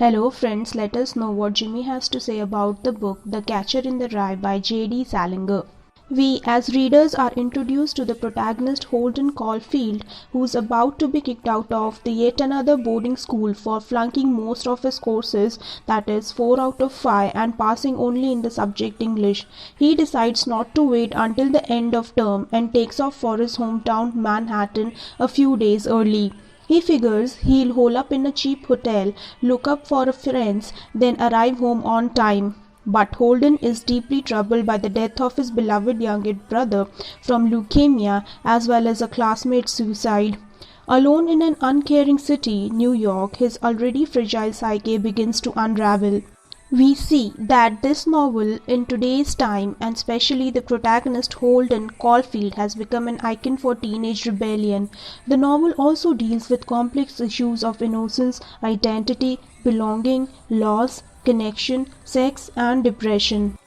Hello friends, let us know what Jimmy has to say about the book The Catcher in the Rye by J.D. Salinger. We as readers are introduced to the protagonist Holden Caulfield, who is about to be kicked out of the yet another boarding school for flunking most of his courses, that is 4 out of 5, and passing only in the subject English. He decides not to wait until the end of term and takes off for his hometown Manhattan a few days early. He figures he'll hole up in a cheap hotel, look up for friends, then arrive home on time. But Holden is deeply troubled by the death of his beloved younger brother from leukemia, as well as a classmate's suicide. Alone in an uncaring city, New York, his already fragile psyche begins to unravel. We see that this novel in today's time, and especially the protagonist Holden Caulfield, has become an icon for teenage rebellion. The novel also deals with complex issues of innocence, identity, belonging, loss, connection, sex, and depression.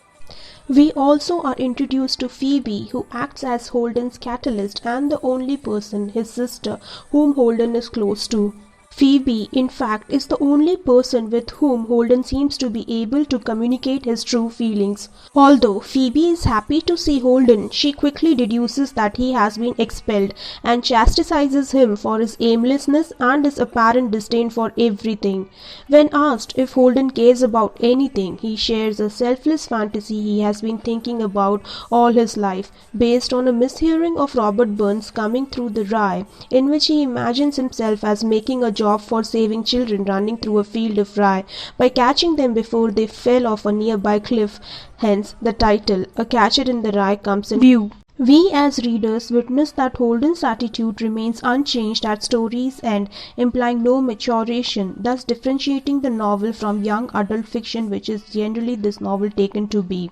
We also are introduced to Phoebe, who acts as Holden's catalyst and the only person, his sister, whom Holden is close to. Phoebe, in fact, is the only person with whom Holden seems to be able to communicate his true feelings. Although Phoebe is happy to see Holden, she quickly deduces that he has been expelled and chastises him for his aimlessness and his apparent disdain for everything. When asked if Holden cares about anything, he shares a selfless fantasy he has been thinking about all his life, based on a mishearing of Robert Burns' Coming Through the Rye, in which he imagines himself as making a job for saving children running through a field of rye by catching them before they fell off a nearby cliff. Hence the title, A Catcher in the Rye, comes in view. We as readers witness that Holden's attitude remains unchanged at story's end, implying no maturation, thus differentiating the novel from young adult fiction, which is generally this novel taken to be.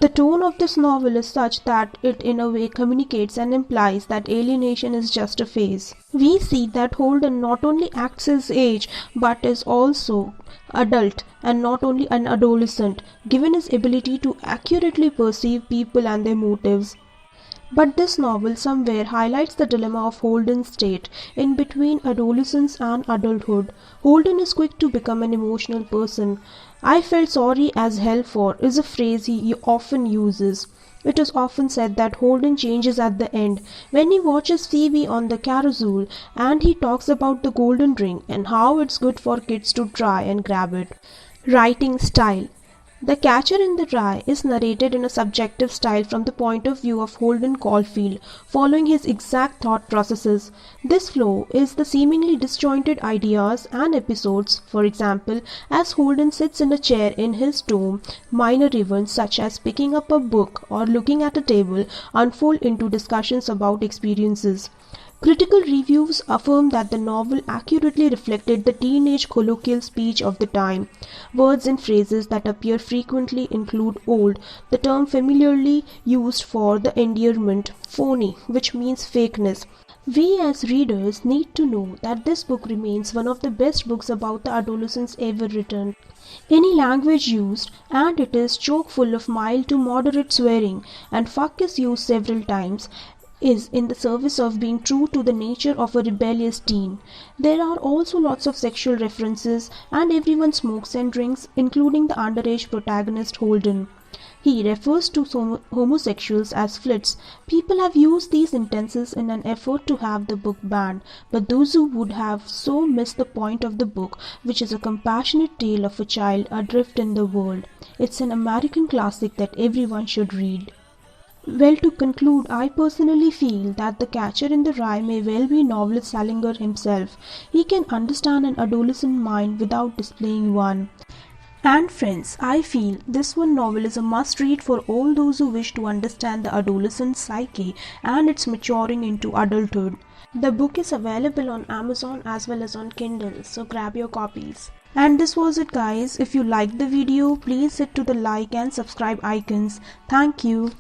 The tone of this novel is such that it in a way communicates and implies that alienation is just a phase. We see that Holden not only acts his age but is also adult and not only an adolescent, given his ability to accurately perceive people and their motives. But this novel somewhere highlights the dilemma of Holden's state in between adolescence and adulthood. Holden is quick to become an emotional person. "I felt sorry as hell for" is a phrase he often uses. It is often said that Holden changes at the end when he watches Phoebe on the carousel and he talks about the golden ring and how it's good for kids to try and grab it. Writing style. The Catcher in the Rye is narrated in a subjective style from the point of view of Holden Caulfield, following his exact thought processes. This flow is the seemingly disjointed ideas and episodes, for example, as Holden sits in a chair in his dome, minor events such as picking up a book or looking at a table unfold into discussions about experiences. Critical reviews affirm that the novel accurately reflected the teenage colloquial speech of the time. Words and phrases that appear frequently include old, the term familiarly used for the endearment, phony, which means fakeness. We as readers need to know that this book remains one of the best books about the adolescence ever written. Any language used, and it is chock full of mild to moderate swearing, and fuck is used several times, is in the service of being true to the nature of a rebellious teen. There are also lots of sexual references, and everyone smokes and drinks, including the underage protagonist Holden. He refers to homosexuals as flits. People have used these sentences in an effort to have the book banned, but those who would have so missed the point of the book, which is a compassionate tale of a child adrift in the world. It's an American classic that everyone should read. Well, to conclude, I personally feel that The Catcher in the Rye may well be novelist Salinger himself. He can understand an adolescent mind without displaying one. And friends, I feel this one novel is a must-read for all those who wish to understand the adolescent psyche and its maturing into adulthood. The book is available on Amazon as well as on Kindle, so grab your copies. And this was it guys. If you liked the video, please hit to the like and subscribe icons. Thank you.